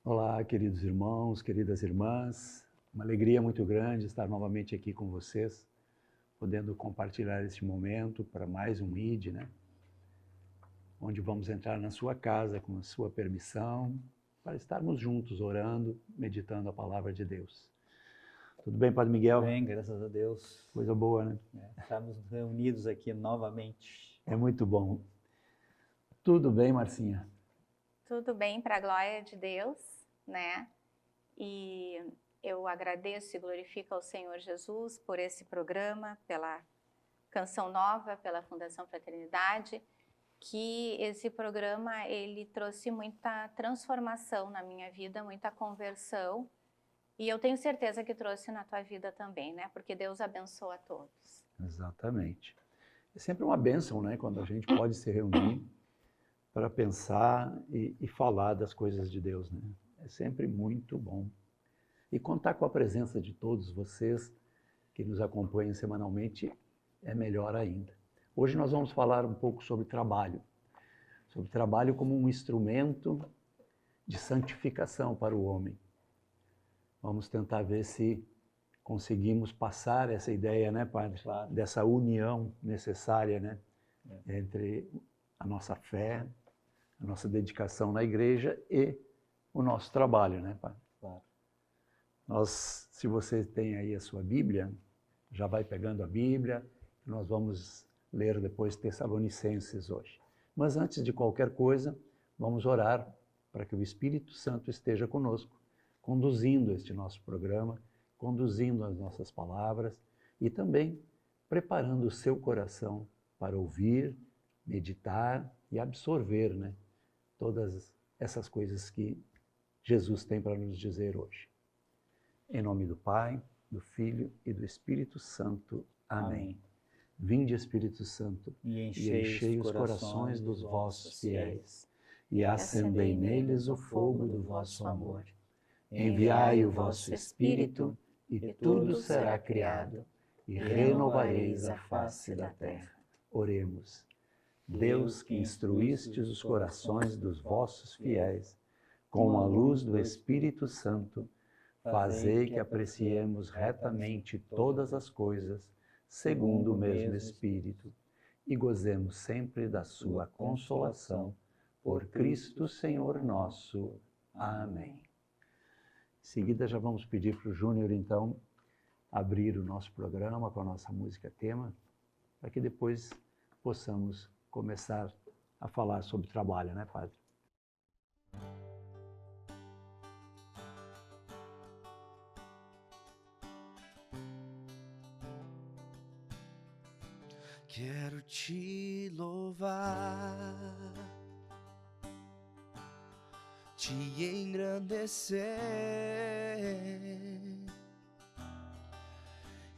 Olá, queridos irmãos, queridas irmãs. Uma alegria muito grande estar novamente aqui com vocês, podendo compartilhar este momento para mais um ID, né? Onde vamos entrar na sua casa com a sua permissão, para estarmos juntos orando, meditando a palavra de Deus. Tudo bem, Padre Miguel? Bem, graças a Deus. Coisa boa, né? Estamos reunidos aqui novamente. É muito bom. Tudo bem, Marcinha? Tudo bem, para a glória de Deus, né? E eu agradeço e glorifico ao Senhor Jesus por esse programa, pela Canção Nova, pela Fundação Fraternidade, que esse programa ele trouxe muita transformação na minha vida, muita conversão, e eu tenho certeza que trouxe na tua vida também, né? Porque Deus abençoa a todos. Exatamente. É sempre uma bênção, né? Quando a gente pode se reunir para pensar e falar das coisas de Deus, né? É sempre muito bom. E contar com a presença de todos vocês que nos acompanham semanalmente é melhor ainda. Hoje nós vamos falar um pouco sobre trabalho como um instrumento de santificação para o homem. Vamos tentar ver se conseguimos passar essa ideia, né, Padre? Claro. Dessa união necessária, né, entre a nossa fé, a nossa dedicação na igreja e o nosso trabalho, né, Padre? Claro. Nós, se você tem aí a sua Bíblia, já vai pegando a Bíblia, nós vamos ler depois Tessalonicenses hoje. Mas antes de qualquer coisa, vamos orar para que o Espírito Santo esteja conosco, conduzindo este nosso programa, conduzindo as nossas palavras e também preparando o seu coração para ouvir, meditar e absorver, né, todas essas coisas que Jesus tem para nos dizer hoje. Em nome do Pai, do Filho e do Espírito Santo. Amém. Vinde, Espírito Santo, E enchei os corações dos vossos fiéis, e acendei neles o fogo do vosso amor. Enviai o vosso Espírito, e tudo será criado, e renovareis a face da terra. Oremos. Deus, que instruístes os corações dos vossos fiéis, com a luz do Espírito Santo, fazei que apreciemos retamente todas as coisas, segundo o mesmo Espírito, e gozemos sempre da sua consolação, por Cristo Senhor nosso. Amém. Em seguida já vamos pedir para o Júnior, então, abrir o nosso programa com a nossa música tema, para que depois possamos começar a falar sobre trabalho, né, Padre? Quero te louvar, te engrandecer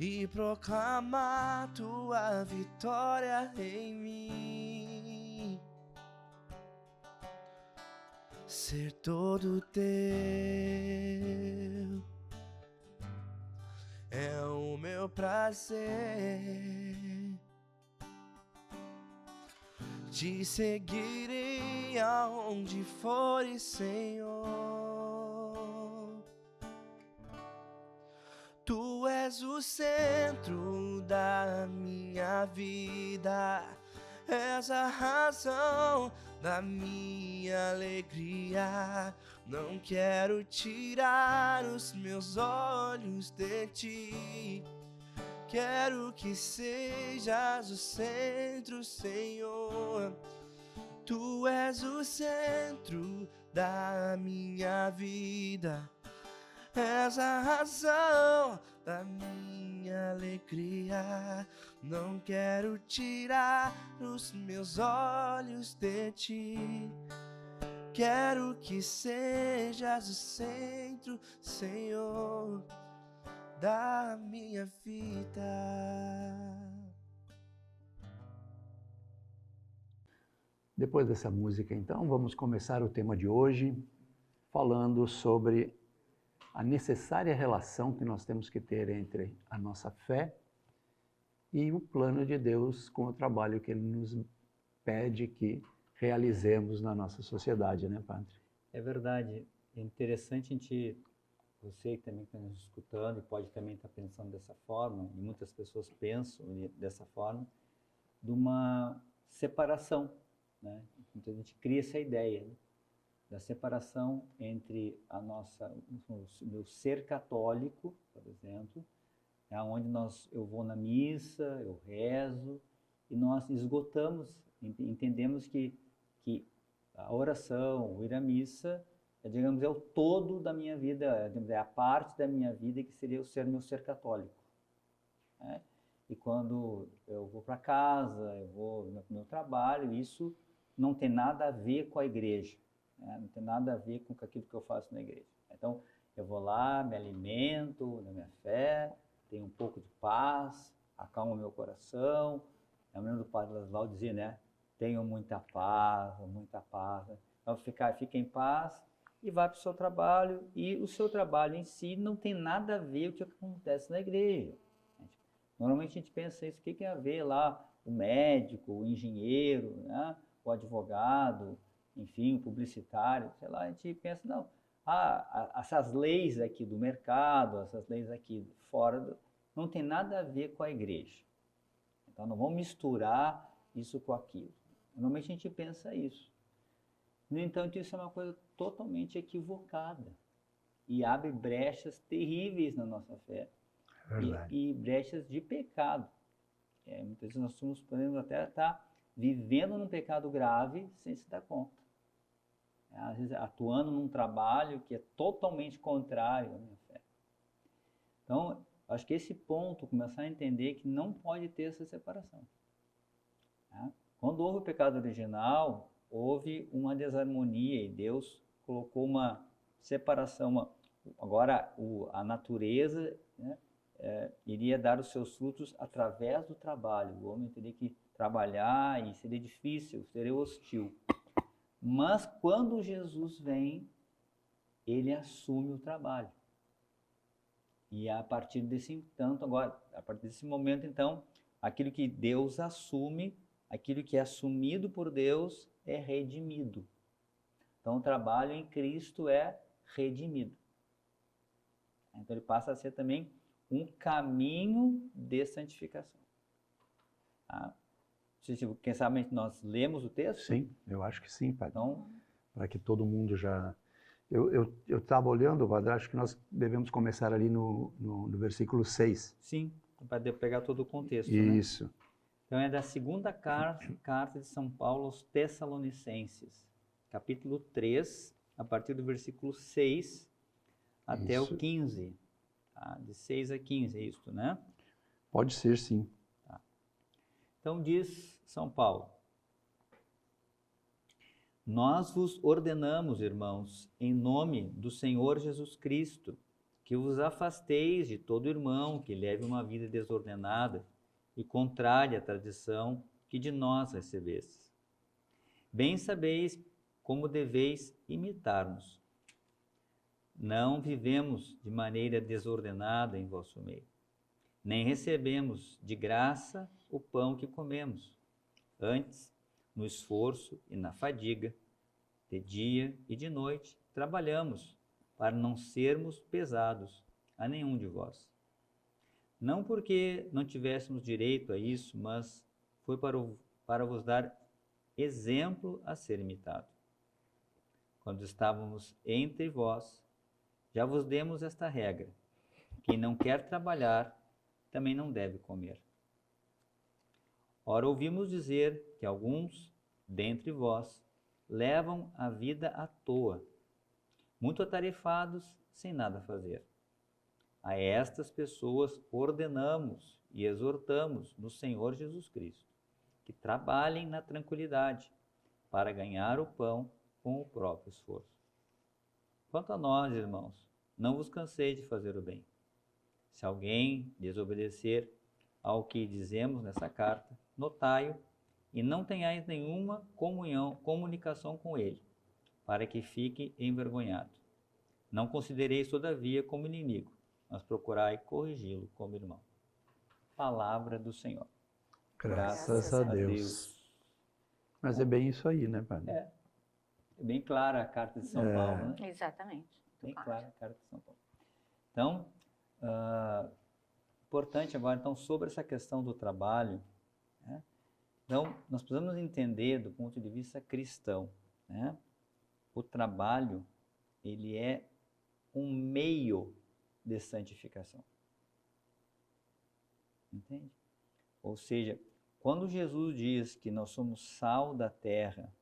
e proclamar tua vitória em mim, ser todo teu é o meu prazer. Te seguirei aonde fores, Senhor. Tu és o centro da minha vida, és a razão da minha alegria. Não quero tirar os meus olhos de ti. Quero que sejas o centro, Senhor. Tu és o centro da minha vida, és a razão da minha alegria. Não quero tirar os meus olhos de ti. Quero que sejas o centro, Senhor, da minha vida. Depois dessa música, então, vamos começar o tema de hoje falando sobre a necessária relação que nós temos que ter entre a nossa fé e o plano de Deus com o trabalho que Ele nos pede que realizemos na nossa sociedade, né, Padre? É verdade. É interessante a gente, você que também está nos escutando e pode também estar pensando dessa forma, e muitas pessoas pensam dessa forma, de uma separação, né? Então a gente cria essa ideia, né, da separação entre o meu ser católico, por exemplo, é onde eu vou na missa, eu rezo, e nós esgotamos, entendemos que a oração, o ir à missa, digamos, é o todo da minha vida, é a parte da minha vida que seria meu ser católico, né? E quando eu vou para casa, eu vou no meu trabalho, isso não tem nada a ver com a igreja, né? Não tem nada a ver com aquilo que eu faço na igreja. Então, eu vou lá, me alimento na minha fé, tenho um pouco de paz, acalmo meu coração. Eu me lembro do Padre Laslau dizer, né? Tenho muita paz, muita paz. Então, fica em paz e vai para o seu trabalho. E o seu trabalho em si não tem nada a ver com o que acontece na igreja. Normalmente a gente pensa isso, o que tem a ver lá o médico, o engenheiro, né? O advogado, enfim, o publicitário, sei lá, a gente pensa, não, essas leis aqui do mercado, essas leis aqui fora, não tem nada a ver com a igreja. Então não vamos misturar isso com aquilo. Normalmente a gente pensa isso. No entanto, isso é uma coisa totalmente equivocada e abre brechas terríveis na nossa fé. E brechas de pecado. Muitas vezes nós podemos até estar vivendo num pecado grave sem se dar conta. Às vezes atuando num trabalho que é totalmente contrário à minha fé. Então, acho que esse ponto, começar a entender que não pode ter essa separação. Tá? Quando houve o pecado original, houve uma desarmonia e Deus colocou uma separação. Agora, a natureza, né, iria dar os seus frutos através do trabalho. O homem teria que trabalhar e seria difícil, seria hostil. Mas quando Jesus vem, ele assume o trabalho. E a partir desse momento, então, aquilo que Deus assume, aquilo que é assumido por Deus é redimido. Então, o trabalho em Cristo é redimido. Então, ele passa a ser também um caminho de santificação. Tá? Quem sabe nós lemos o texto? Sim, eu acho que sim, Padre. Então, para que todo mundo já... Eu estava olhando, Padre, acho que nós devemos começar ali no versículo 6. Sim, para pegar todo o contexto. Isso. Né? Então é da segunda carta de São Paulo aos Tessalonicenses, capítulo 3, a partir do versículo 6 até o 15. Tá? De 6 a 15, é isso, né? Pode ser, sim. Tá. Então diz São Paulo: Nós vos ordenamos, irmãos, em nome do Senhor Jesus Cristo, que vos afasteis de todo irmão que leve uma vida desordenada e contrária à tradição que de nós recebestes. Bem sabeis como deveis imitar-nos. Não vivemos de maneira desordenada em vosso meio, nem recebemos de graça o pão que comemos. Antes, no esforço e na fadiga, de dia e de noite, trabalhamos para não sermos pesados a nenhum de vós. Não porque não tivéssemos direito a isso, mas foi para vos dar exemplo a ser imitado. Quando estávamos entre vós, já vos demos esta regra: quem não quer trabalhar, também não deve comer. Ora, ouvimos dizer que alguns dentre vós levam a vida à toa, muito atarefados, sem nada fazer. A estas pessoas ordenamos e exortamos no Senhor Jesus Cristo que trabalhem na tranquilidade para ganhar o pão com o próprio esforço. Quanto a nós, irmãos, não vos canseis de fazer o bem. Se alguém desobedecer ao que dizemos nessa carta, notai-o e não tenhais nenhuma comunicação com ele, para que fique envergonhado. Não considereis, todavia, como inimigo, mas procurai corrigi-lo como irmão. Palavra do Senhor. Graças a Deus. Mas é bem isso aí, né, Padre? É bem clara a Carta de São Paulo, né? Exatamente. Bem clara a Carta de São Paulo. Então, importante agora, então, sobre essa questão do trabalho, né? Então, nós precisamos entender do ponto de vista cristão, né? O trabalho, ele é um meio de santificação. Entende? Ou seja, quando Jesus diz que nós somos sal da terra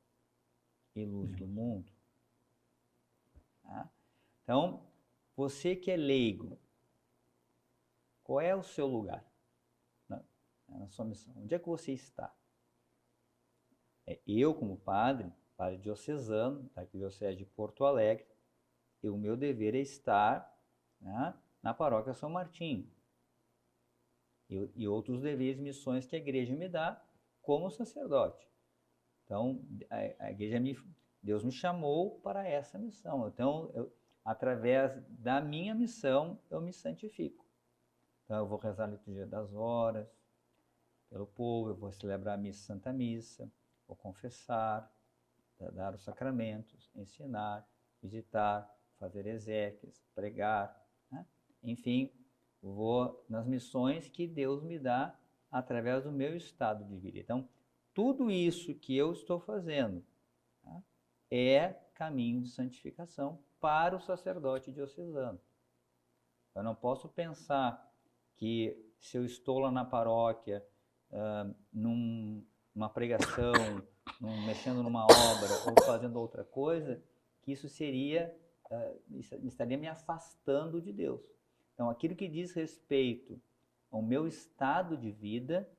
e luz do mundo, tá? Então, você que é leigo, qual é o seu lugar na sua missão? Onde é que você está? Eu, como padre diocesano, da Arquidiocese de Porto Alegre, o meu dever é estar, né, na paróquia São Martinho. E outros deveres e missões que a igreja me dá como sacerdote. Então, Deus me chamou para essa missão. Então, através da minha missão, eu me santifico. Então, eu vou rezar a liturgia das horas pelo povo, eu vou celebrar a missa, Santa Missa, vou confessar, dar os sacramentos, ensinar, visitar, fazer exéquias, pregar, né? Enfim, vou nas missões que Deus me dá através do meu estado de vida. Então, tudo isso que eu estou fazendo, tá, é caminho de santificação para o sacerdote diocesano. Eu não posso pensar que se eu estou lá na paróquia, numa pregação, mexendo numa obra ou fazendo outra coisa, que isso estaria me afastando de Deus. Então, aquilo que diz respeito ao meu estado de vida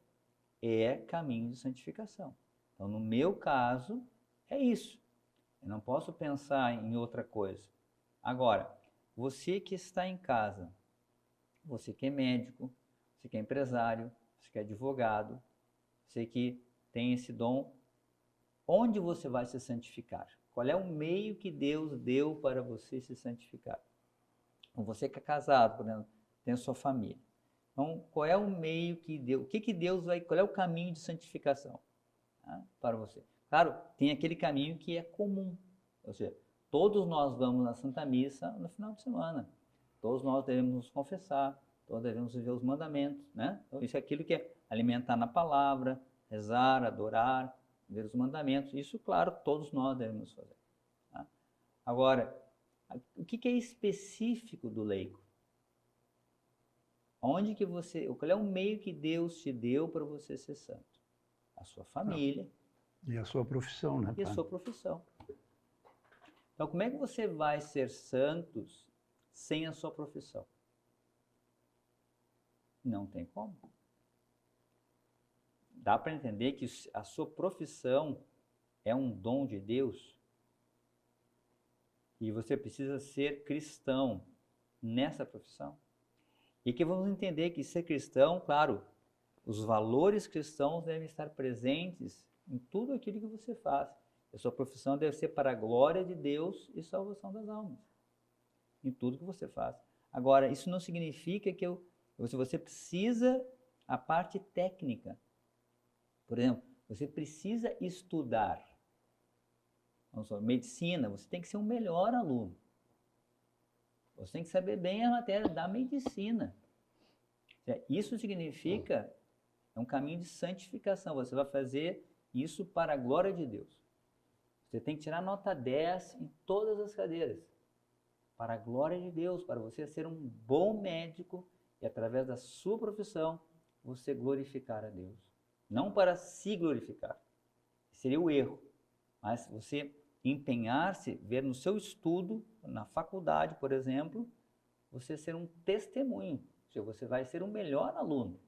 é caminho de santificação. Então, no meu caso, é isso. Eu não posso pensar em outra coisa. Agora, você que está em casa, você que é médico, você que é empresário, você que é advogado, você que tem esse dom, onde você vai se santificar? Qual é o meio que Deus deu para você se santificar? Você que é casado, por exemplo, tem a sua família. Então, qual é o meio que Deus, qual é o caminho de santificação, tá, para você? Claro, tem aquele caminho que é comum, ou seja, todos nós vamos na Santa Missa no final de semana, todos nós devemos nos confessar, todos devemos viver os mandamentos, né? Então, isso é aquilo que é alimentar na palavra, rezar, adorar, viver os mandamentos, isso, claro, todos nós devemos fazer, tá? Agora, o que é específico do leigo? Qual é o meio que Deus te deu para você ser santo? A sua família. E a sua profissão, né? E a sua profissão. Então, como é que você vai ser santos sem a sua profissão? Não tem como. Dá para entender que a sua profissão é um dom de Deus e você precisa ser cristão nessa profissão. E que vamos entender que ser cristão, claro, os valores cristãos devem estar presentes em tudo aquilo que você faz. A sua profissão deve ser para a glória de Deus e salvação das almas, em tudo que você faz. Agora, isso não significa que você precisa a parte técnica. Por exemplo, você precisa estudar. Vamos falar, medicina, você tem que ser um melhor aluno. Você tem que saber bem a matéria da medicina. Isso significa, é um caminho de santificação. Você vai fazer isso para a glória de Deus. Você tem que tirar nota 10 em todas as cadeiras. Para a glória de Deus, para você ser um bom médico e através da sua profissão, você glorificar a Deus. Não para se glorificar. Seria o erro. Mas você empenhar-se, ver no seu estudo, na faculdade, por exemplo, você ser um testemunho. Ou seja, você vai ser um melhor aluno.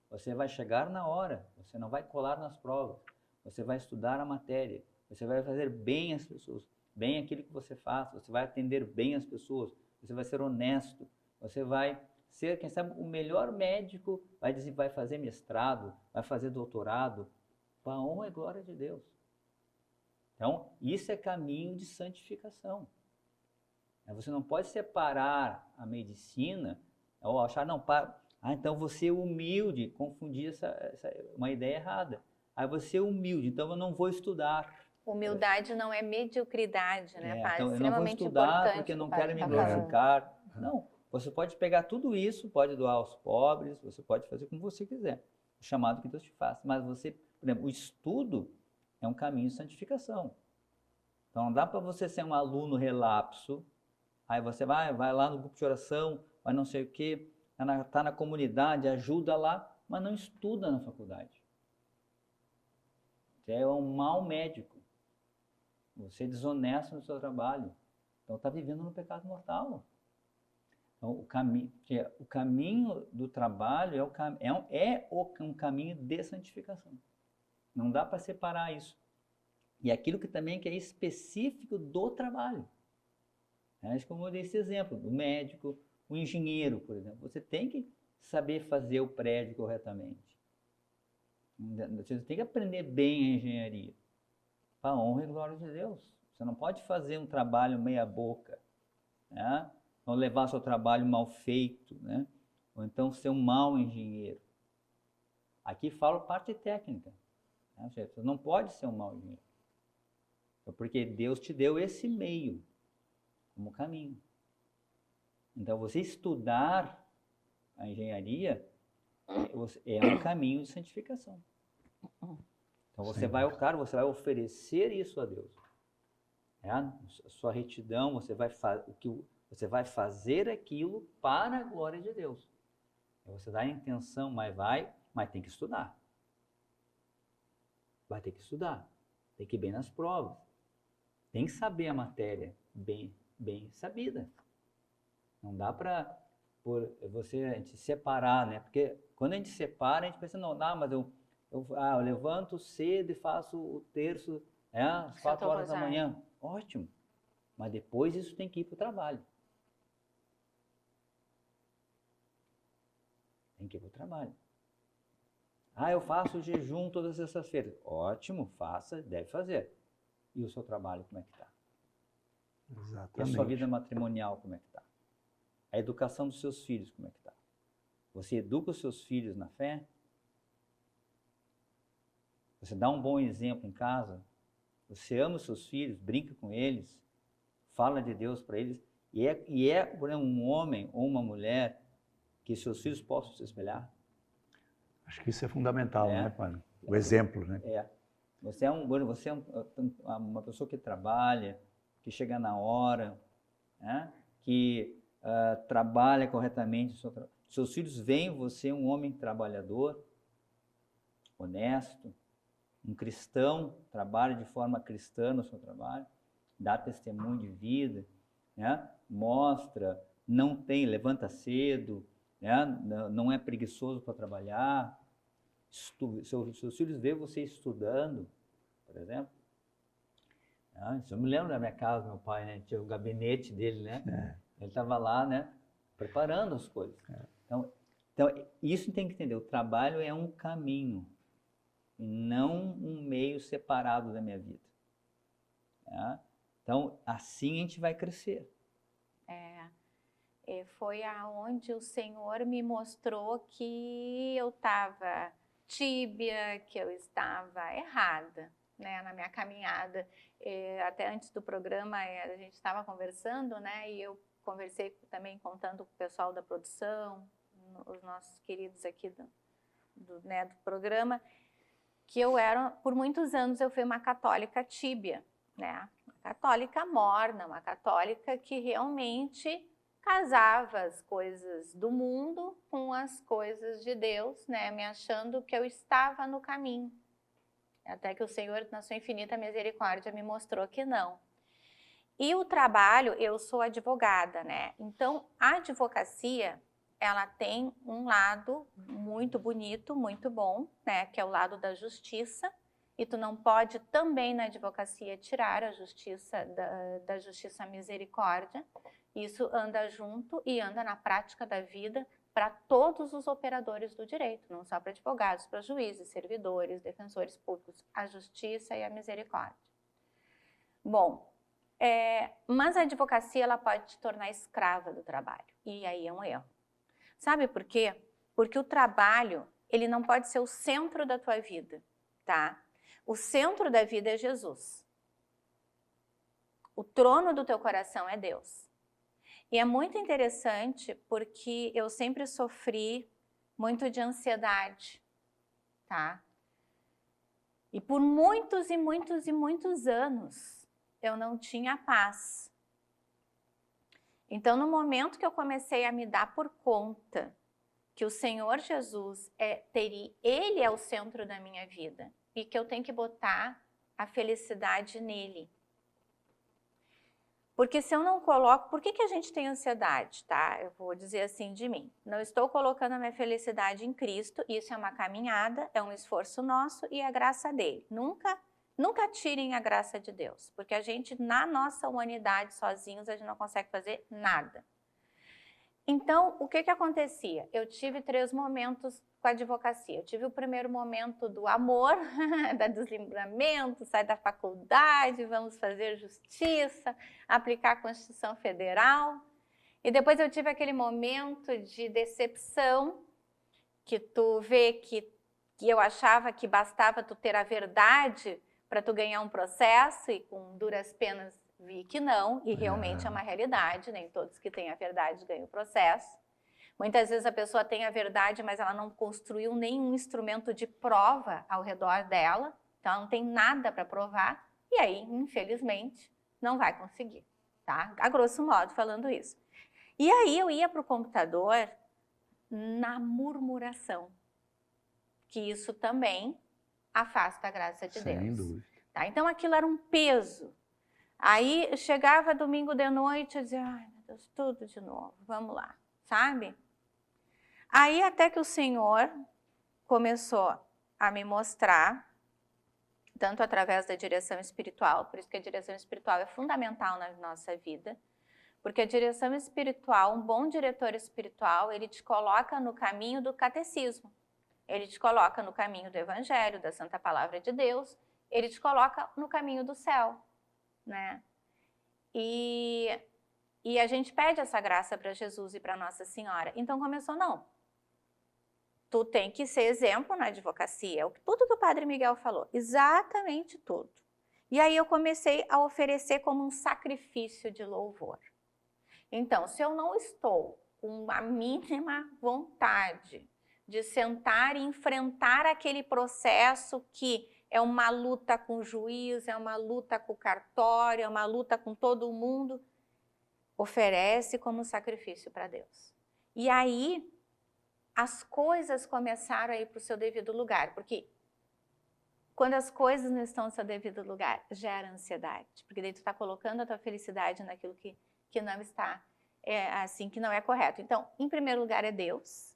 Você vai chegar na hora, você não vai colar nas provas. Você vai estudar a matéria. Você vai fazer bem as pessoas, bem aquilo que você faz. Você vai atender bem as pessoas. Você vai ser honesto. Você vai ser, quem sabe, o melhor médico, vai fazer mestrado, vai fazer doutorado, para a honra e glória de Deus. Então, isso é caminho de santificação. Você não pode separar a medicina ou achar, não, então você é humilde, confundir uma ideia errada. Aí você é humilde, então eu não vou estudar. Humildade não é mediocridade, né, Padre? Então, eu não vou Extremamente estudar importante porque eu o não que o quero me padre tá falando. glorificar. Não, você pode pegar tudo isso, pode doar aos pobres, você pode fazer como você quiser, o chamado que Deus te faz. Mas você, por exemplo, o estudo é um caminho de santificação. Então não dá para você ser um aluno relapso, aí você vai lá no grupo de oração, vai não sei o quê, tá na comunidade, ajuda lá, mas não estuda na faculdade. Você é um mau médico. Você é desonesto no seu trabalho. Então está vivendo no pecado mortal. Então, o caminho do trabalho um caminho de santificação. Não dá para separar isso. E aquilo que também que é específico do trabalho. Como eu dei esse exemplo, do médico, o engenheiro, por exemplo. Você tem que saber fazer o prédio corretamente. Você tem que aprender bem a engenharia. Para a honra e glória de Deus. Você não pode fazer um trabalho meia boca, né? Ou levar seu trabalho mal feito, né? Ou então ser um mau engenheiro. Aqui falo parte técnica. Né? Você não pode ser um mau engenheiro. Porque Deus te deu esse meio como caminho. Então você estudar a engenharia é um caminho de santificação. Então você vai oferecer isso a Deus. A sua retidão, você vai fazer aquilo para a glória de Deus. Você dá a intenção, mas tem que estudar. Vai ter que estudar. Tem que ir bem nas provas. Tem que saber a matéria bem sabida. Não dá para a gente separar, né? Porque quando a gente separa, a gente pensa, não, mas eu levanto cedo e faço o terço às 4 horas da manhã. Ótimo. Mas depois isso tem que ir para o trabalho. Tem que ir para o trabalho. Eu faço jejum todas as sextas-feiras. Ótimo, faça, deve fazer. E o seu trabalho, como é que está? Exatamente. E a sua vida matrimonial, como é que está? A educação dos seus filhos, como é que está? Você educa os seus filhos na fé? Você dá um bom exemplo em casa? Você ama os seus filhos, brinca com eles, fala de Deus para eles? E é, por exemplo, um homem ou uma mulher que seus filhos possam se espelhar? Acho que isso é fundamental, né, Padre? O exemplo, né? Você é uma pessoa que trabalha, que chega na hora, né? Que trabalha corretamente. Seus filhos veem você um homem trabalhador, honesto, um cristão, trabalha de forma cristã no seu trabalho, dá testemunho de vida, né? Mostra, levanta cedo, né? Não é preguiçoso para trabalhar. Seus filhos veem você estudando, por exemplo. Eu me lembro da minha casa, meu pai, né? Tinha o gabinete dele, né? Ele estava lá, né? Preparando as coisas. Então, isso tem que entender. O trabalho é um caminho e não um meio separado da minha vida. Então, assim a gente vai crescer. Foi aonde o Senhor me mostrou que eu estava tíbia, que eu estava errada, né, na minha caminhada. Até antes do programa a gente estava conversando, né, e eu conversei também contando com o pessoal da produção, os nossos queridos aqui do programa, que por muitos anos eu fui uma católica tíbia, né, uma católica morna, uma católica que realmente casava as coisas do mundo com as coisas de Deus, né, me achando que eu estava no caminho. Até que o Senhor, na sua infinita misericórdia, me mostrou que não. E o trabalho, eu sou advogada, né? Então, a advocacia, ela tem um lado muito bonito, muito bom, né? Que é o lado da justiça. E tu não pode também na advocacia tirar a justiça da justiça misericórdia. Isso anda junto e anda na prática da vida para todos os operadores do direito, não só para advogados, para juízes, servidores, defensores públicos, a justiça e a misericórdia. Bom, mas a advocacia ela pode te tornar escrava do trabalho, e aí é um erro. Sabe por quê? Porque o trabalho, ele não pode ser o centro da tua vida, tá? O centro da vida é Jesus. O trono do teu coração é Deus. E é muito interessante porque eu sempre sofri muito de ansiedade, tá? E por muitos e muitos e muitos anos eu não tinha paz. Então, no momento que eu comecei a me dar por conta que o Senhor Jesus Ele é o centro da minha vida e que eu tenho que botar a felicidade nele. Porque se eu não coloco... Por que a gente tem ansiedade, tá? Eu vou dizer assim de mim. Não estou colocando a minha felicidade em Cristo. Isso é uma caminhada, é um esforço nosso e é a graça dele. Nunca tirem a graça de Deus. Porque a gente, na nossa humanidade, sozinhos, a gente não consegue fazer nada. Então, o que acontecia? Eu tive 3 momentos com a advocacia. Eu tive o primeiro momento do amor, da deslumbramento, sai da faculdade, vamos fazer justiça, aplicar a Constituição Federal. E depois eu tive aquele momento de decepção, que tu vê que eu achava que bastava tu ter a verdade para tu ganhar um processo, e com duras penas vi que não, e realmente é uma realidade, nem todos que têm a verdade ganham o processo. Muitas vezes a pessoa tem a verdade, mas ela não construiu nenhum instrumento de prova ao redor dela, então ela não tem nada para provar, e aí, infelizmente, não vai conseguir, tá? A grosso modo falando isso. E aí eu ia para o computador na murmuração, que isso também afasta a graça de Deus. Sem dúvida. Tá? Então aquilo era um peso. Aí chegava domingo de noite e dizia, ai meu Deus, tudo de novo, vamos lá, sabe? Aí até que o Senhor começou a me mostrar, tanto através da direção espiritual, por isso que a direção espiritual é fundamental na nossa vida, porque a direção espiritual, um bom diretor espiritual, ele te coloca no caminho do catecismo, ele te coloca no caminho do Evangelho, da Santa Palavra de Deus, ele te coloca no caminho do céu. Né? E a gente pede essa graça para Jesus e para Nossa Senhora. Então começou, não. Tu tem que ser exemplo na advocacia. Tudo que o Padre Miguel falou, exatamente tudo. E aí eu comecei a oferecer como um sacrifício de louvor. Então, se eu não estou com a mínima vontade de sentar e enfrentar aquele processo que é uma luta com o juiz, é uma luta com o cartório, é uma luta com todo mundo, oferece como sacrifício para Deus. E aí, as coisas começaram a ir para o seu devido lugar, porque quando as coisas não estão no seu devido lugar, gera ansiedade, porque daí tu está colocando a tua felicidade naquilo que não está, assim, que não é correto. Então, em primeiro lugar é Deus,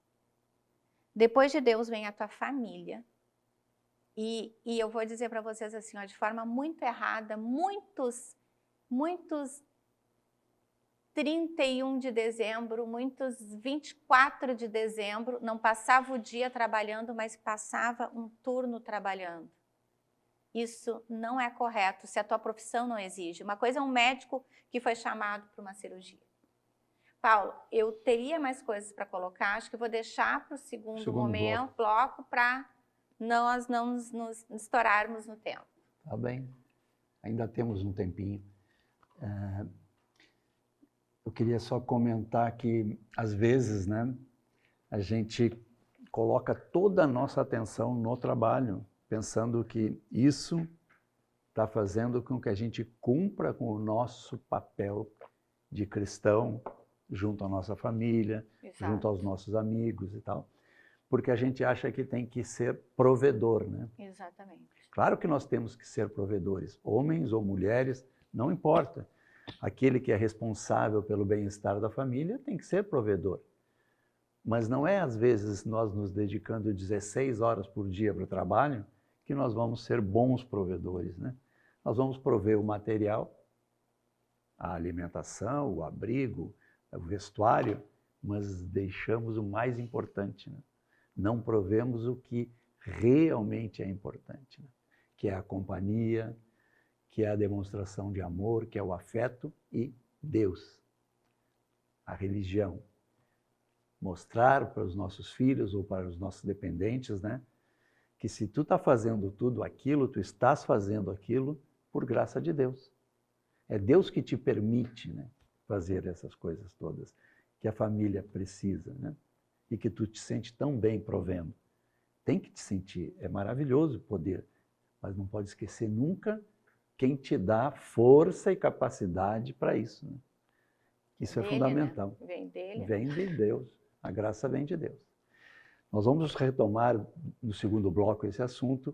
depois de Deus vem a tua família. E eu vou dizer para vocês assim, ó, de forma muito errada, muitos 31 de dezembro, muitos 24 de dezembro, não passava o dia trabalhando, mas passava um turno trabalhando. Isso não é correto, se a tua profissão não exige. Uma coisa é um médico que foi chamado para uma cirurgia. Paulo, eu teria mais coisas para colocar, acho que vou deixar para o segundo momento, bloco, para nós não nos estourarmos no tempo. Tá bem, ainda temos um tempinho. Eu queria só comentar que, às vezes, né, a gente coloca toda a nossa atenção no trabalho, pensando que isso está fazendo com que a gente cumpra com o nosso papel de cristão, junto à nossa família, Exato. Junto aos nossos amigos e tal. Porque a gente acha que tem que ser provedor, né? Exatamente. Claro que nós temos que ser provedores, homens ou mulheres, não importa. Aquele que é responsável pelo bem-estar da família tem que ser provedor. Mas não é, às vezes, nós nos dedicando 16 horas por dia para o trabalho que nós vamos ser bons provedores, né? Nós vamos prover o material, a alimentação, o abrigo, o vestuário, mas deixamos o mais importante, né? Não provemos o que realmente é importante, né? Que é a companhia, que é a demonstração de amor, que é o afeto e Deus, a religião. Mostrar para os nossos filhos ou para os nossos dependentes, né, que se tu está fazendo tudo aquilo, tu estás fazendo aquilo por graça de Deus. É Deus que te permite, né, fazer essas coisas todas que a família precisa, né? E que tu te sente tão bem provendo. Tem que te sentir, é maravilhoso poder, mas não pode esquecer nunca quem te dá força e capacidade para isso, né? Isso é fundamental. Né? Vem dele. Vem de Deus, a graça vem de Deus. Nós vamos retomar no segundo bloco esse assunto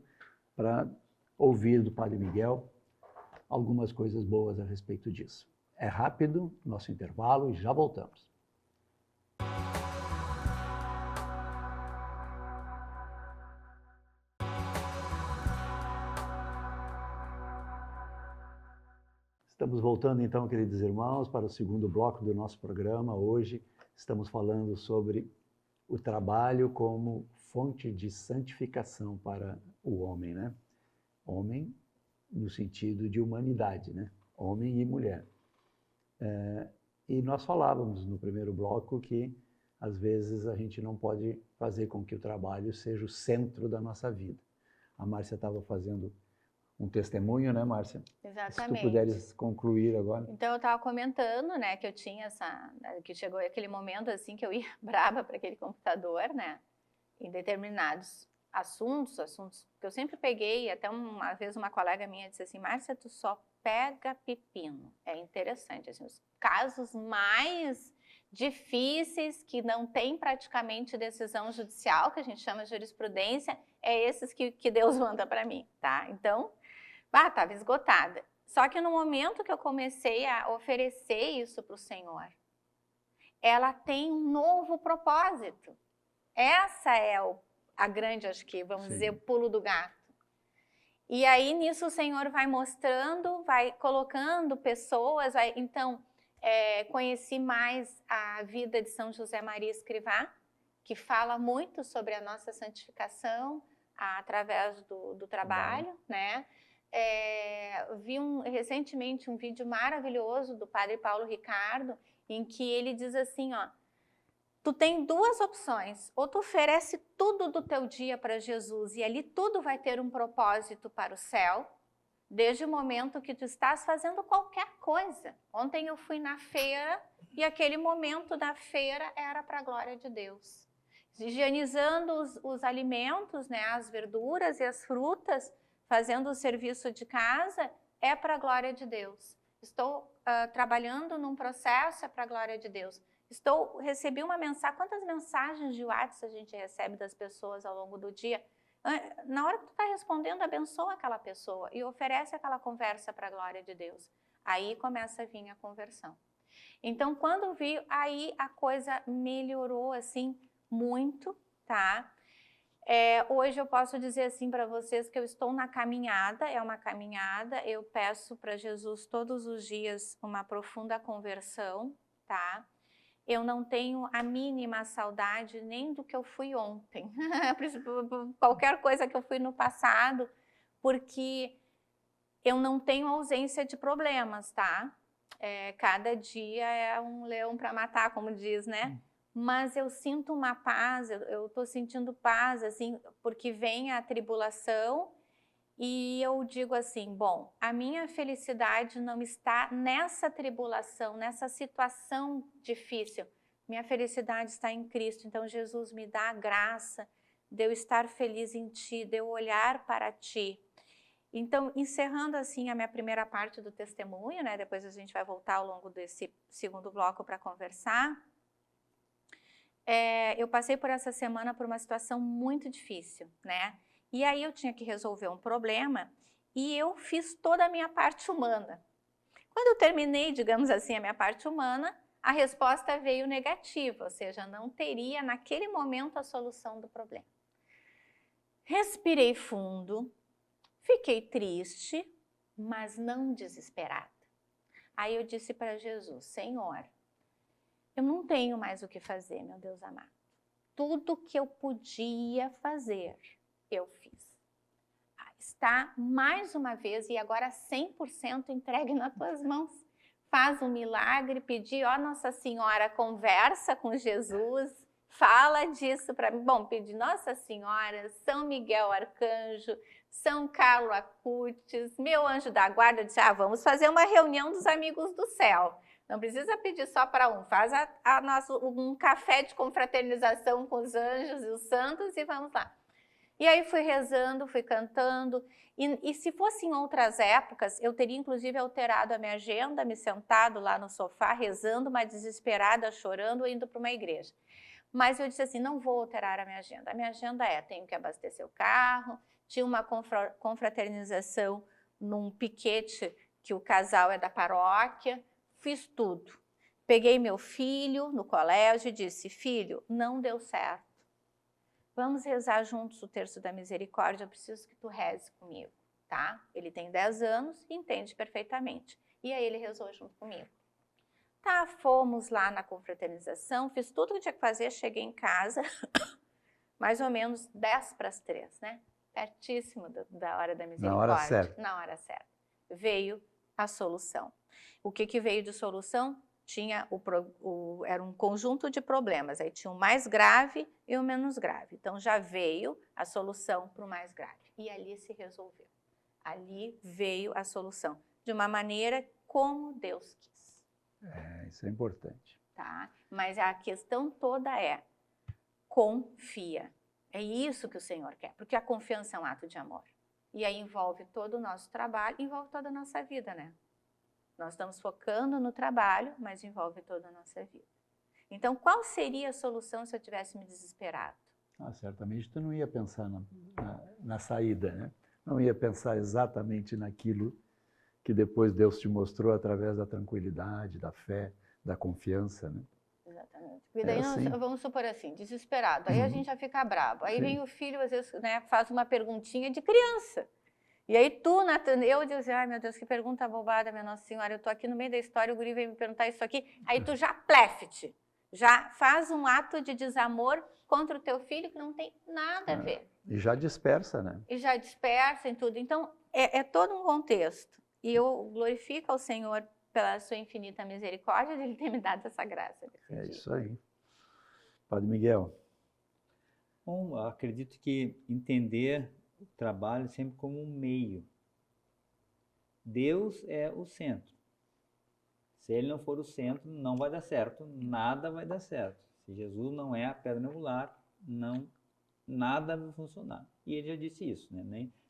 para ouvir do Padre Miguel algumas coisas boas a respeito disso. É rápido, nosso intervalo, e já voltamos. Estamos voltando então, queridos irmãos, para o segundo bloco do nosso programa. Hoje estamos falando sobre o trabalho como fonte de santificação para o homem, né? Homem no sentido de humanidade, né? Homem e mulher. E nós falávamos no primeiro bloco que às vezes a gente não pode fazer com que o trabalho seja o centro da nossa vida. A Márcia estava fazendo um testemunho, né, Márcia? Exatamente. Se tu puderes concluir agora. Então, eu estava comentando, né, que eu tinha que chegou aquele momento, assim, que eu ia brava para aquele computador, né, em determinados assuntos que eu sempre peguei, até uma vez uma colega minha disse assim, Márcia, tu só pega pepino. É interessante, assim, os casos mais difíceis, que não tem praticamente decisão judicial, que a gente chama de jurisprudência, é esses que Deus manda para mim, tá? Então, estava esgotada. Só que no momento que eu comecei a oferecer isso para o Senhor, ela tem um novo propósito. Essa é a grande, acho que, vamos dizer, o pulo do gato. E aí, nisso, o Senhor vai mostrando, vai colocando pessoas. Então, conheci mais a vida de São José Maria Escrivá, que fala muito sobre a nossa santificação através do trabalho, né? Vi recentemente um vídeo maravilhoso do Padre Paulo Ricardo, em que ele diz assim, ó, tu tem duas opções, ou tu oferece tudo do teu dia para Jesus e ali tudo vai ter um propósito para o céu, desde o momento que tu estás fazendo qualquer coisa. Ontem eu fui na feira e aquele momento da feira era para a glória de Deus. Higienizando os alimentos, né, as verduras e as frutas, fazendo o serviço de casa, é para a glória de Deus. Estou trabalhando num processo, é para a glória de Deus. Recebi uma mensagem, quantas mensagens de WhatsApp a gente recebe das pessoas ao longo do dia? Na hora que tu está respondendo, abençoa aquela pessoa e oferece aquela conversa para a glória de Deus. Aí começa a vir a conversão. Então, quando vi, aí a coisa melhorou, assim, muito, tá? Hoje eu posso dizer assim para vocês que eu estou na caminhada, é uma caminhada, eu peço para Jesus todos os dias uma profunda conversão, tá? Eu não tenho a mínima saudade nem do que eu fui ontem, qualquer coisa que eu fui no passado, porque eu não tenho ausência de problemas, tá? Cada dia é um leão para matar, como diz, né? Mas eu sinto uma paz, eu estou sentindo paz, assim, porque vem a tribulação e eu digo assim, bom, a minha felicidade não está nessa tribulação, nessa situação difícil. Minha felicidade está em Cristo, então Jesus me dá a graça de eu estar feliz em Ti, de eu olhar para Ti. Então, encerrando assim a minha primeira parte do testemunho, né? Depois a gente vai voltar ao longo desse segundo bloco para conversar. Eu passei por essa semana por uma situação muito difícil, né? E aí eu tinha que resolver um problema e eu fiz toda a minha parte humana. Quando eu terminei, digamos assim, a minha parte humana, a resposta veio negativa, ou seja, não teria naquele momento a solução do problema. Respirei fundo, fiquei triste, mas não desesperada. Aí eu disse para Jesus, Senhor, eu não tenho mais o que fazer, meu Deus amado. Tudo que eu podia fazer, eu fiz. Está mais uma vez e agora 100% entregue nas tuas mãos. Faz um milagre, pedi, ó Nossa Senhora, conversa com Jesus, fala disso para mim. Bom, pedi Nossa Senhora, São Miguel Arcanjo, São Carlos Acutis, meu anjo da guarda, disse, vamos fazer uma reunião dos amigos do céu. Não precisa pedir só para um, faz um café de confraternização com os anjos e os santos e vamos lá. E aí fui rezando, fui cantando, e se fosse em outras épocas, eu teria inclusive alterado a minha agenda, me sentado lá no sofá, rezando, mas desesperada, chorando, indo para uma igreja. Mas eu disse assim, não vou alterar a minha agenda. A minha agenda tenho que abastecer o carro, tinha uma confraternização num piquete que o casal é da paróquia, fiz tudo. Peguei meu filho no colégio e disse, filho, não deu certo. Vamos rezar juntos o Terço da Misericórdia, eu preciso que tu reze comigo, tá? Ele tem 10 anos e entende perfeitamente. E aí ele rezou junto comigo. Tá, fomos lá na confraternização, fiz tudo que tinha que fazer, cheguei em casa, mais ou menos 10 para as 3, né? Pertíssimo da hora da misericórdia. Na hora certa. Na hora certa. Veio a solução. O que veio de solução? Era um conjunto de problemas, aí tinha o mais grave e o menos grave. Então já veio a solução para o mais grave. E ali se resolveu. Ali veio a solução, de uma maneira como Deus quis. Isso é importante. Tá? Mas a questão toda confia. É isso que o Senhor quer, porque a confiança é um ato de amor. E aí envolve todo o nosso trabalho, envolve toda a nossa vida, né? Nós estamos focando no trabalho, mas envolve toda a nossa vida. Então, qual seria a solução se eu tivesse me desesperado? Certamente tu não ia pensar na saída, né? Não ia pensar exatamente naquilo que depois Deus te mostrou através da tranquilidade, da fé, da confiança, né? Exatamente. Porque daí vamos supor assim, desesperado, aí a gente já fica bravo. Aí vem o filho, às vezes, né, faz uma perguntinha de criança. E aí eu dizia, ai meu Deus, que pergunta bobada, minha Nossa Senhora, eu tô aqui no meio da história, o guri veio me perguntar isso aqui, aí tu já plefte, já faz um ato de desamor contra o teu filho que não tem nada a ver. E já dispersa, né? E já dispersa em tudo. Então, é todo um contexto. E eu glorifico ao Senhor pela sua infinita misericórdia de Ele ter me dado essa graça. Isso aí. Padre Miguel. Bom, acredito que entender o trabalho sempre como um meio. Deus é o centro. Se Ele não for o centro, não vai dar certo, nada vai dar certo. Se Jesus não é a pedra angular, nada vai funcionar. E Ele já disse isso, né?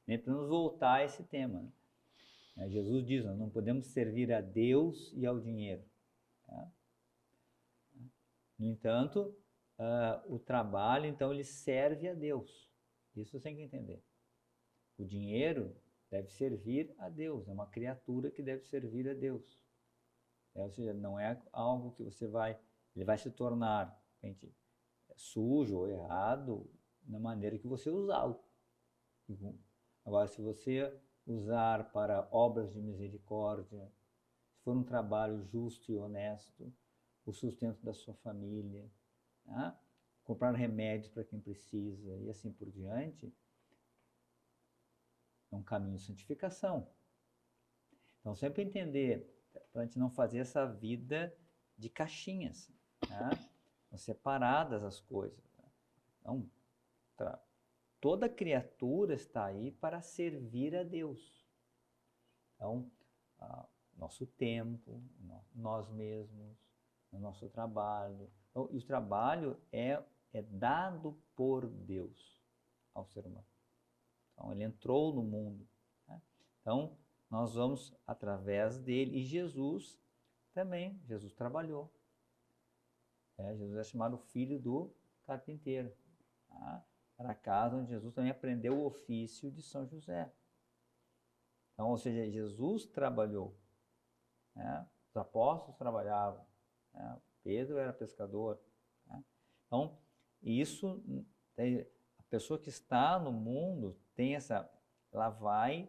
Nem podemos voltar a esse tema, né? Jesus diz, nós não podemos servir a Deus e ao dinheiro. Tá? No entanto, o trabalho, então, ele serve a Deus. Isso você tem que entender. O dinheiro deve servir a Deus, é uma criatura que deve servir a Deus. Ou seja, não é algo que ele vai se tornar sujo ou errado na maneira que você usá-lo. Agora, se você usar para obras de misericórdia, se for um trabalho justo e honesto, o sustento da sua família, tá? Comprar remédios para quem precisa e assim por diante, é um caminho de santificação. Então, sempre entender, para a gente não fazer essa vida de caixinhas, tá? Separadas as coisas. Então, toda criatura está aí para servir a Deus. Então, nosso tempo, nós mesmos, o nosso trabalho. Então, e o trabalho é dado por Deus ao ser humano. Então, ele entrou no mundo. Né? Então, nós vamos através dele. E Jesus também, Jesus trabalhou. Jesus é chamado filho do carpinteiro. Tá? Era a casa onde Jesus também aprendeu o ofício de São José. Então, ou seja, Jesus trabalhou. Né? Os apóstolos trabalhavam. Né? Pedro era pescador. Né? Então, isso, a pessoa que está no mundo tem ela vai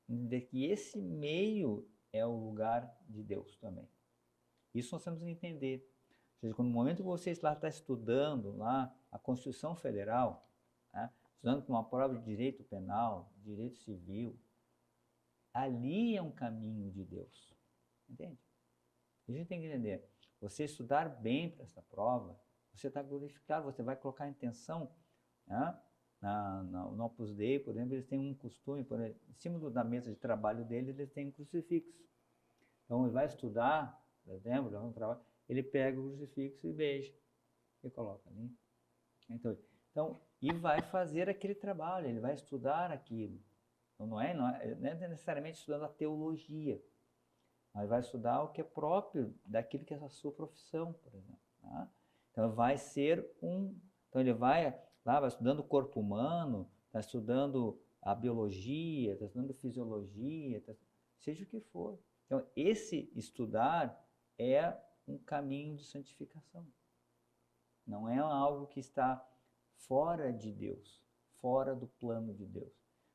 entender que esse meio é o lugar de Deus também. Isso nós temos que entender. Ou seja, no momento que você está estudando lá a Constituição Federal, né, estudando para uma prova de direito penal, direito civil, ali é um caminho de Deus. Entende? A gente tem que entender. Você estudar bem para essa prova, você está glorificado, você vai colocar a intenção, né, No Opus Dei, por exemplo, eles têm um costume, por exemplo, em cima da mesa de trabalho deles, eles têm um crucifixo. Então, ele vai estudar, por exemplo, ele pega o crucifixo e beija, e coloca ali. Então, e vai fazer aquele trabalho, ele vai estudar aquilo. Então, não é necessariamente estudando a teologia, mas vai estudar o que é próprio daquilo que é a sua profissão, por exemplo. Tá? Então, vai ser Então, ele vai estudando o corpo humano, está estudando a biologia, está estudando fisiologia, seja o que for. Então, esse estudar é um caminho de santificação. Não é algo que está fora de Deus, fora do plano de Deus.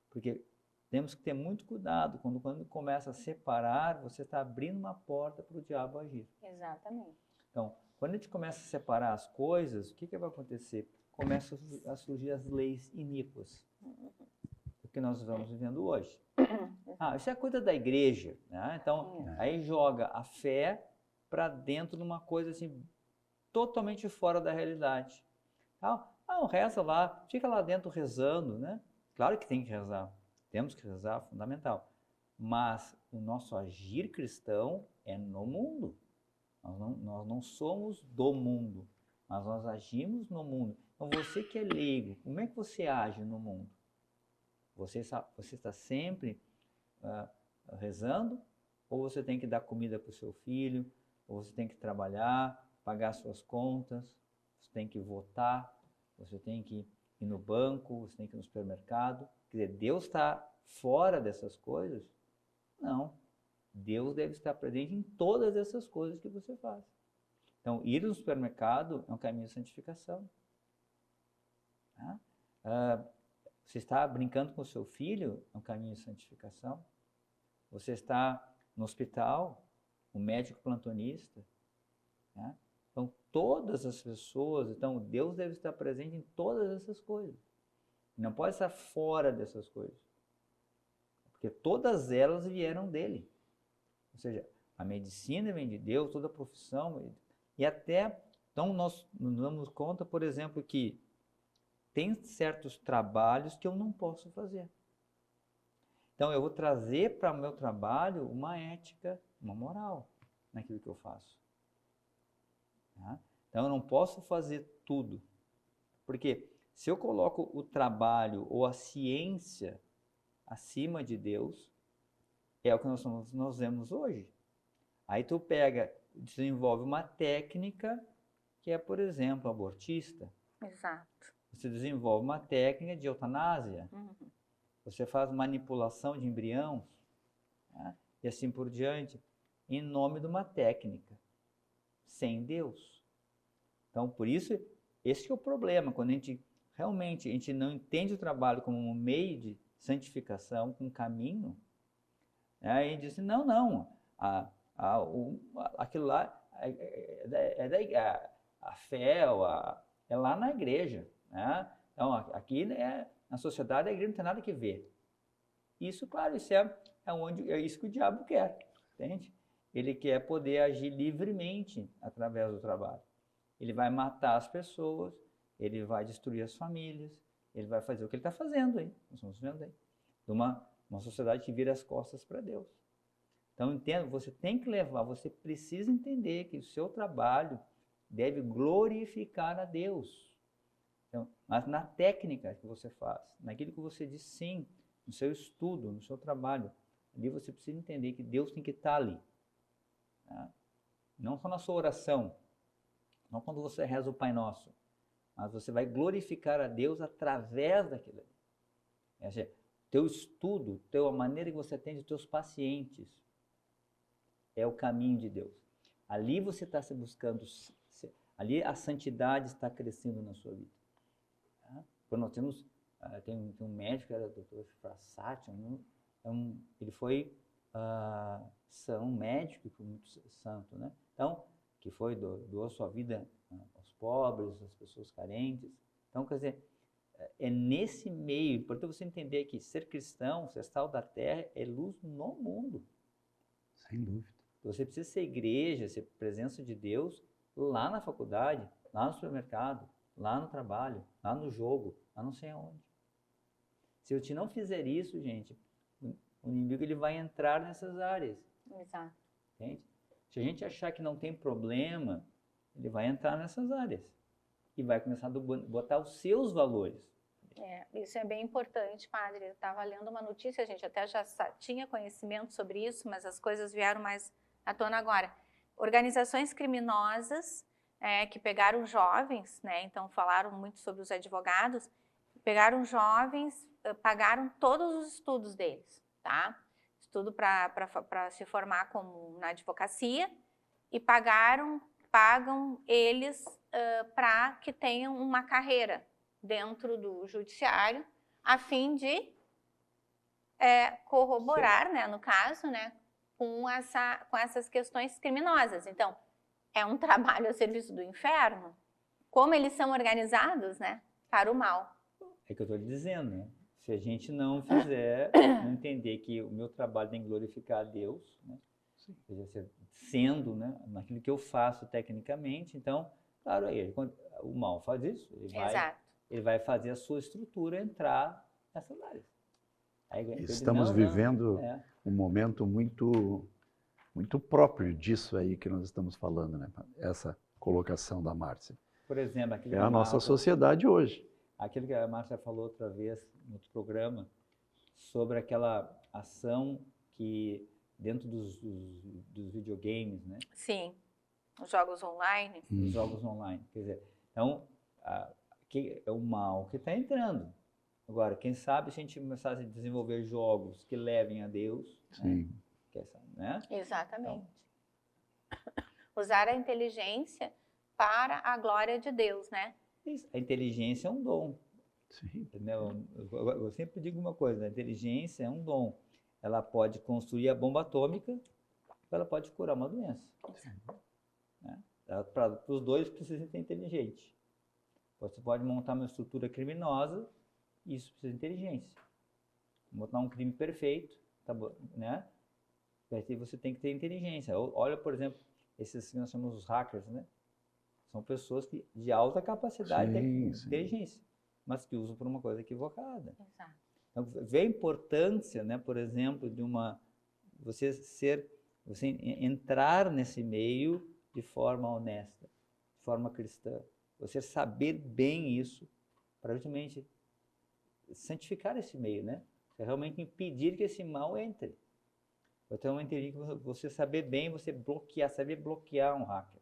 Porque temos que ter muito cuidado, quando começa a separar, você está abrindo uma porta para o diabo agir. Exatamente. Então, quando a gente começa a separar as coisas, o que vai acontecer? Começam a surgir as leis iníquas, o que nós estamos vivendo hoje. Isso é coisa da igreja, né? Então, aí joga a fé para dentro de uma coisa assim, totalmente fora da realidade. Reza lá, fica lá dentro rezando, né? Claro que tem que rezar, temos que rezar, fundamental. Mas o nosso agir cristão é no mundo. Nós não somos do mundo, mas nós agimos no mundo. Então, você que é leigo, como é que você age no mundo? Você está sempre rezando? Ou você tem que dar comida para o seu filho? Ou você tem que trabalhar, pagar suas contas? Você tem que votar? Você tem que ir no banco? Você tem que ir no supermercado? Quer dizer, Deus está fora dessas coisas? Não. Deus deve estar presente em todas essas coisas que você faz. Então, ir no supermercado é um caminho de santificação. Você está brincando com o seu filho, é um caminho de santificação. Você está no hospital, o médico plantonista. Então, todas as pessoas, então Deus deve estar presente em todas essas coisas. Não pode estar fora dessas coisas. Porque todas elas vieram dele. Ou seja, a medicina vem de Deus, toda a profissão. E até, então nós nos damos conta, por exemplo, que tem certos trabalhos que eu não posso fazer. Então eu vou trazer para o meu trabalho uma ética, uma moral naquilo que eu faço. Então eu não posso fazer tudo. Porque se eu coloco o trabalho ou a ciência acima de Deus, é o que nós vemos hoje. Aí tu desenvolve uma técnica que é, por exemplo, abortista. Exato. Você desenvolve uma técnica de eutanásia. Você faz manipulação de embriões, e assim por diante, em nome de uma técnica, sem Deus. Então, por isso, esse é o problema, quando a gente não entende o trabalho como um meio de santificação, um caminho, aí a gente diz assim, não, aquilo lá a fé é lá na igreja, né? Então, aqui na sociedade a igreja não tem nada que ver. Isso, claro, isso é isso que o diabo quer, entende? Ele quer poder agir livremente através do trabalho. Ele vai matar as pessoas, ele vai destruir as famílias, ele vai fazer o que ele está fazendo aí, nós estamos vendo aí. Uma sociedade que vira as costas para Deus. Então, entenda, você precisa entender que o seu trabalho deve glorificar a Deus. Então, mas na técnica que você faz, naquilo que você diz sim, no seu estudo, no seu trabalho, ali você precisa entender que Deus tem que estar ali. Não só na sua oração, não quando você reza o Pai Nosso, mas você vai glorificar a Deus através daquilo ali. Ou seja, teu estudo, a maneira que você atende os teus pacientes, é o caminho de Deus. Ali você está se buscando, ali a santidade está crescendo na sua vida. Quando nós tem um médico, que era o Dr. Frassati, ele foi um médico que foi muito santo, né? Então, que doou sua vida aos pobres, às pessoas carentes. Então, quer dizer, é nesse meio, importante você entender que ser cristão, ser sal da terra, é luz no mundo. Sem dúvida. Você precisa ser igreja, ser presença de Deus lá na faculdade, lá no supermercado, lá no trabalho, lá no jogo, lá não sei aonde. Se eu não fizer isso, gente, o inimigo ele vai entrar nessas áreas. Exato. Entende? Se a gente achar que não tem problema, ele vai entrar nessas áreas e vai começar a botar os seus valores. Isso é bem importante, padre. Eu estava lendo uma notícia, a gente até já tinha conhecimento sobre isso, mas as coisas vieram mais à tona agora. Organizações criminosas que pegaram jovens, né? Então falaram muito sobre os advogados, pegaram jovens, pagaram todos os estudos deles, tá? Estudo para se formar como na advocacia e pagam eles para que tenham uma carreira dentro do judiciário, a fim de corroborar, né, no caso, né, com essas questões criminosas. Então, é um trabalho a serviço do inferno, como eles são organizados, né, para o mal. É que eu estou lhe dizendo, né? Se a gente não fizer, não entender que o meu trabalho tem que glorificar a Deus, né? Sendo, né, naquilo que eu faço tecnicamente, então, claro, o mal faz isso, ele vai fazer a sua estrutura entrar nessas áreas. Estamos vivendo um momento muito, muito próprio disso aí que nós estamos falando, né? Essa colocação da Márcia. Por exemplo, é a nossa sociedade hoje. Aquilo que a Márcia falou outra vez no outro programa, sobre aquela ação que dentro dos videogames, né? Sim, os jogos online. Os jogos online. Quer dizer, então, é o mal que está entrando. Agora, quem sabe se a gente começar a desenvolver jogos que levem a Deus, sim, né? Exatamente. Então, usar a inteligência para a glória de Deus, né? A inteligência é um dom. Sim. Entendeu? Eu sempre digo uma coisa, a inteligência é um dom. Ela pode construir a bomba atômica, ela pode curar uma doença. Né? Para os dois precisa ser inteligente. Você pode montar uma estrutura criminosa, isso precisa de inteligência. Montar um crime perfeito, tá bom, né? Você tem que ter inteligência. Olha, por exemplo, esses que nós chamamos os hackers, né? São pessoas de alta capacidade de inteligência, mas que usam por uma coisa equivocada. Exato. Então, vê a importância, né, por exemplo, de você entrar nesse meio de forma honesta, de forma cristã. Você saber bem isso, para justamente santificar esse meio, né? Você realmente impedir que esse mal entre. Então, eu entendi que você saber bem, saber bloquear um hacker.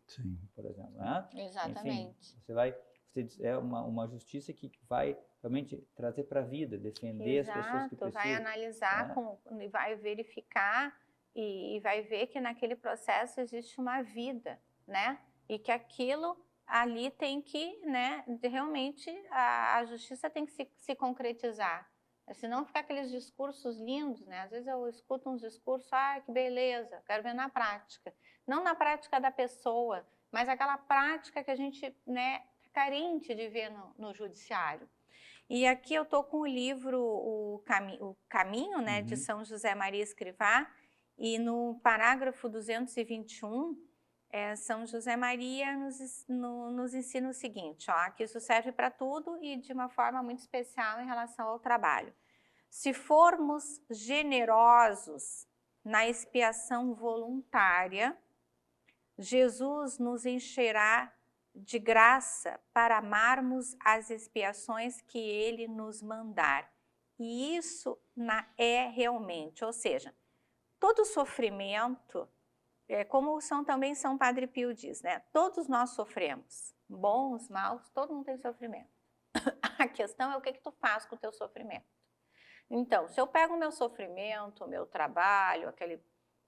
Sim. Por exemplo, né? Exatamente. Enfim, é uma justiça que vai realmente trazer para a vida, defender as pessoas que precisam. Vai analisar, vai verificar e vai ver que naquele processo existe uma vida, né? E que aquilo ali tem que, né, realmente a justiça tem que se concretizar. Senão ficar aqueles discursos lindos, né? Às vezes eu escuto uns discursos, que beleza, quero ver na prática. Não na prática da pessoa, mas aquela prática que a gente, né, tá carente de ver no judiciário. E aqui eu estou com o livro O Caminho, né, de São José Maria Escrivá, e no parágrafo 221, São José Maria nos ensina o seguinte, que isso serve para tudo e de uma forma muito especial em relação ao trabalho. Se formos generosos na expiação voluntária, Jesus nos encherá de graça para amarmos as expiações que Ele nos mandar. E isso é realmente, ou seja, todo sofrimento, como também São Padre Pio diz, né? Todos nós sofremos, bons, maus, todo mundo tem sofrimento. A questão é o que tu faz com o teu sofrimento. Então, se eu pego o meu sofrimento, o meu trabalho, aquele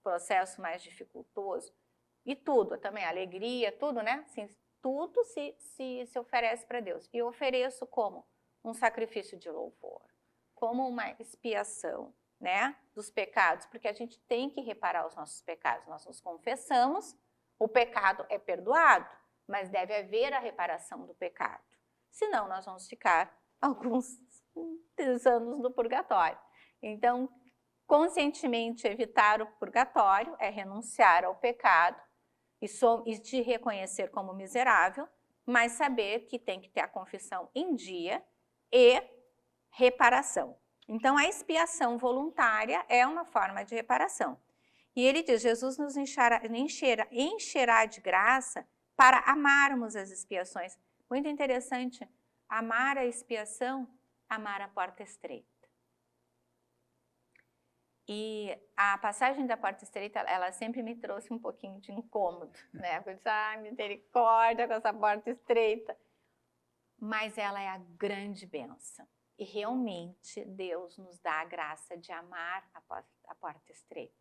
processo mais dificultoso, e tudo, também alegria, tudo, né? Assim, tudo se oferece para Deus. E eu ofereço como um sacrifício de louvor, como uma expiação, né, dos pecados, porque a gente tem que reparar os nossos pecados. Nós nos confessamos, o pecado é perdoado, mas deve haver a reparação do pecado. Senão nós vamos ficar alguns anos no purgatório. Então, conscientemente evitar o purgatório é renunciar ao pecado e te reconhecer como miserável, mas saber que tem que ter a confissão em dia e reparação. Então, a expiação voluntária é uma forma de reparação. E ele diz, Jesus nos encherá de graça para amarmos as expiações. Muito interessante, amar a expiação, amar a porta estreita. E a passagem da porta estreita, ela sempre me trouxe um pouquinho de incômodo, né? Eu disse, misericórdia com essa porta estreita. Mas ela é a grande bênção. E realmente Deus nos dá a graça de amar a porta estreita.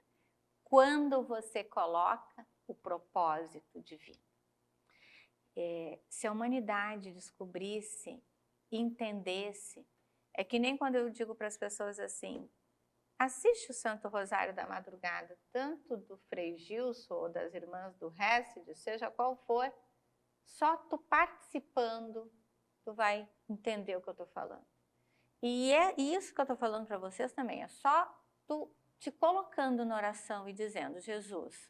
Quando você coloca o propósito divino. Se a humanidade descobrisse, entendesse, é que nem quando eu digo para as pessoas assim, assiste o Santo Rosário da Madrugada, tanto do Frei Gilson ou das Irmãs do Récide, seja qual for, só tu participando, tu vai entender o que eu estou falando. E é isso que eu estou falando para vocês também, é só tu te colocando na oração e dizendo, Jesus,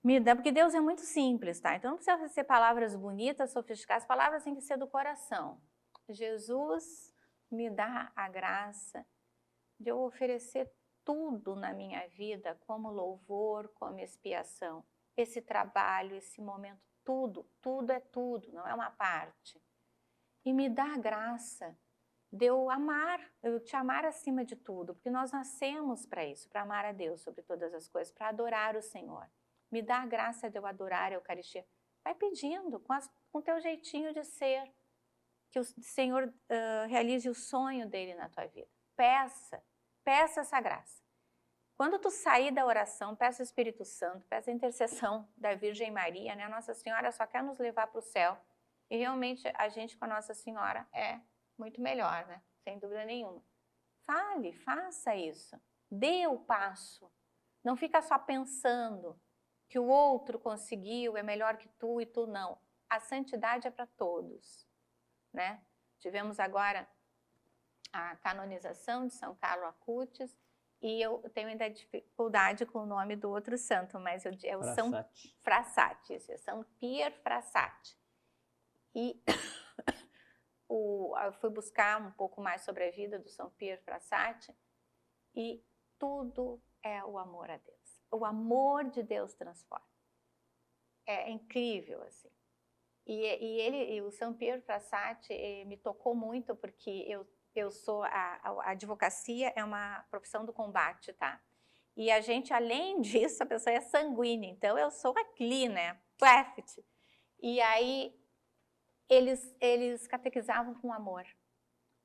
me dá, porque Deus é muito simples, tá? Então não precisa ser palavras bonitas, sofisticadas, palavras têm que ser do coração. Jesus, me dá a graça de eu oferecer tudo na minha vida como louvor, como expiação. Esse trabalho, esse momento, tudo é tudo, não é uma parte. E me dá a graça de eu te amar acima de tudo, porque nós nascemos para isso, para amar a Deus sobre todas as coisas, para adorar o Senhor. Me dá a graça de eu adorar a Eucaristia. Vai pedindo, com o teu jeitinho de ser, que o Senhor realize o sonho dele na tua vida. Peça essa graça. Quando tu sair da oração, peça o Espírito Santo, peça a intercessão da Virgem Maria, né? Nossa Senhora só quer nos levar para o céu. E realmente a gente com a Nossa Senhora é muito melhor, né? Sem dúvida nenhuma. Faça isso. Dê o passo. Não fica só pensando que o outro conseguiu, é melhor que tu e tu não. A santidade é para todos, né? Tivemos agora a canonização de São Carlo Acutis, e eu tenho ainda dificuldade com o nome do outro santo, mas é o São Frassati, isso é São Pier Frassati. E eu fui buscar um pouco mais sobre a vida do São Pier Frassati, e tudo é o amor a Deus. O amor de Deus transforma. É incrível, assim. E o São Pier Frassati me tocou muito, porque eu sou, a advocacia é uma profissão do combate, tá? E a gente, além disso, a pessoa é sanguínea, então eu sou aqui, né? Pleft. E aí, eles catequizavam com amor.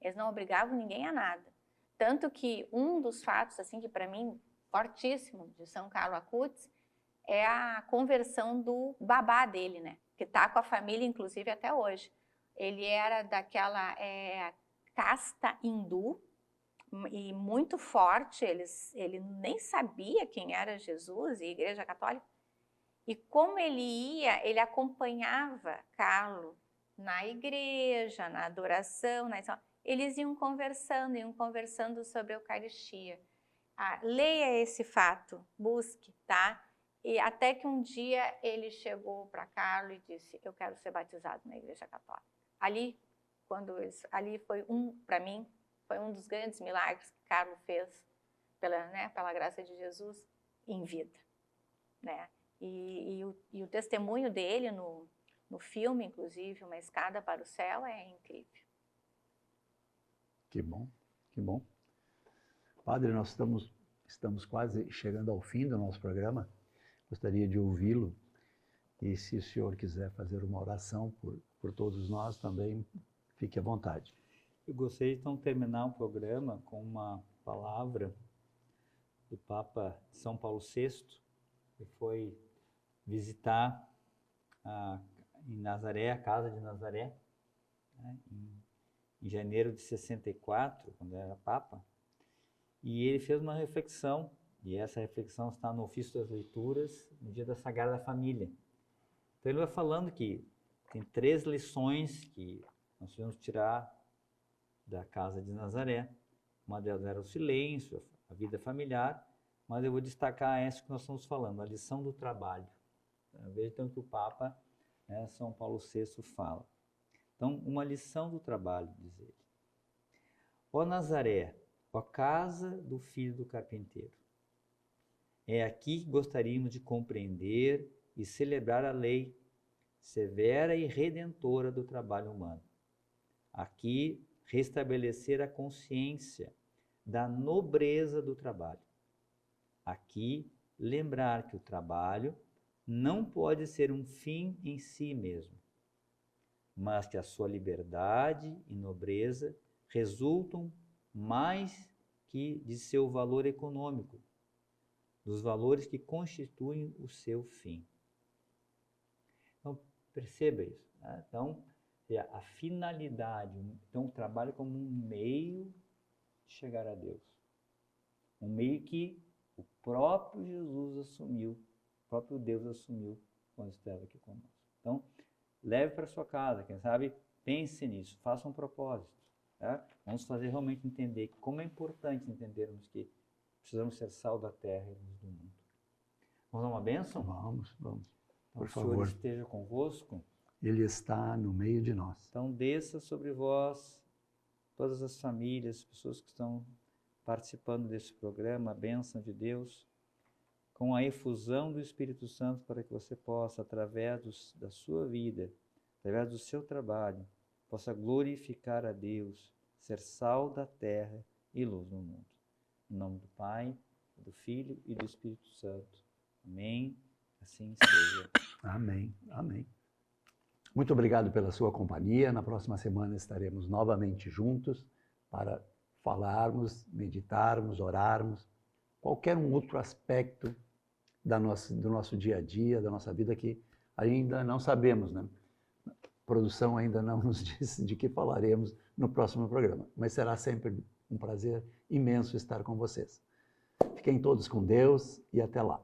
Eles não obrigavam ninguém a nada. Tanto que um dos fatos, assim, que para mim, fortíssimo, de São Carlo Acutis, é a conversão do babá dele, né? Que está com a família, inclusive, até hoje. Ele era daquela casta hindu, e muito forte, ele nem sabia quem era Jesus e a Igreja Católica. E como ele ia, ele acompanhava Carlo na igreja, na adoração, eles iam conversando sobre a Eucaristia. Leia esse fato, busque, tá? E até que um dia ele chegou para Carlo e disse, eu quero ser batizado na Igreja Católica. Ali foi para mim, foi um dos grandes milagres que Carlo fez pela graça de Jesus em vida, né? E o testemunho dele no filme, inclusive, Uma Escada para o Céu, é incrível. Que bom, que bom. Padre, nós estamos quase chegando ao fim do nosso programa. Gostaria de ouvi-lo. E se o senhor quiser fazer uma oração por todos nós também, fique à vontade. Eu gostaria então de terminar o programa com uma palavra do Papa São Paulo VI, que foi visitar em Nazaré, a casa de Nazaré, né, em janeiro de 64, quando era Papa, e ele fez uma reflexão, e essa reflexão está no Ofício das Leituras, no dia da Sagrada Família. Então ele vai falando que tem 3 lições que nós devemos tirar da casa de Nazaré. Uma delas era o silêncio, a vida familiar, mas eu vou destacar essa que nós estamos falando, a lição do trabalho. Veja então que o Papa, né, São Paulo VI, fala. Então, uma lição do trabalho, diz ele. Ó Nazaré, ó casa do filho do carpinteiro. É aqui que gostaríamos de compreender e celebrar a lei severa e redentora do trabalho humano. Aqui, restabelecer a consciência da nobreza do trabalho. Aqui, lembrar que o trabalho não pode ser um fim em si mesmo, mas que a sua liberdade e nobreza resultam mais que de seu valor econômico, dos valores que constituem o seu fim. Então, perceba isso. Né? Então, a finalidade, então o trabalho como um meio de chegar a Deus. Um meio que o próprio Jesus assumiu, o próprio Deus assumiu quando esteve aqui conosco. Então, leve para sua casa, quem sabe, pense nisso, faça um propósito. Tá? Vamos fazer realmente entender como é importante entendermos que precisamos ser sal da terra e luz do mundo. Vamos dar uma bênção? Vamos. Então, Por o Senhor favor. esteja convosco. Ele está no meio de nós. Então, desça sobre vós, todas as famílias, pessoas que estão participando desse programa, a bênção de Deus, com a efusão do Espírito Santo para que você possa, através da sua vida, através do seu trabalho, possa glorificar a Deus, ser sal da terra e luz no mundo. Em nome do Pai, do Filho e do Espírito Santo. Amém. Assim seja. Amém. Amém. Muito obrigado pela sua companhia. Na próxima semana estaremos novamente juntos para falarmos, meditarmos, orarmos, qualquer um outro aspecto do nosso dia a dia, da nossa vida que ainda não sabemos, né? A produção ainda não nos disse de que falaremos no próximo programa, mas será sempre um prazer imenso estar com vocês. Fiquem todos com Deus e até lá.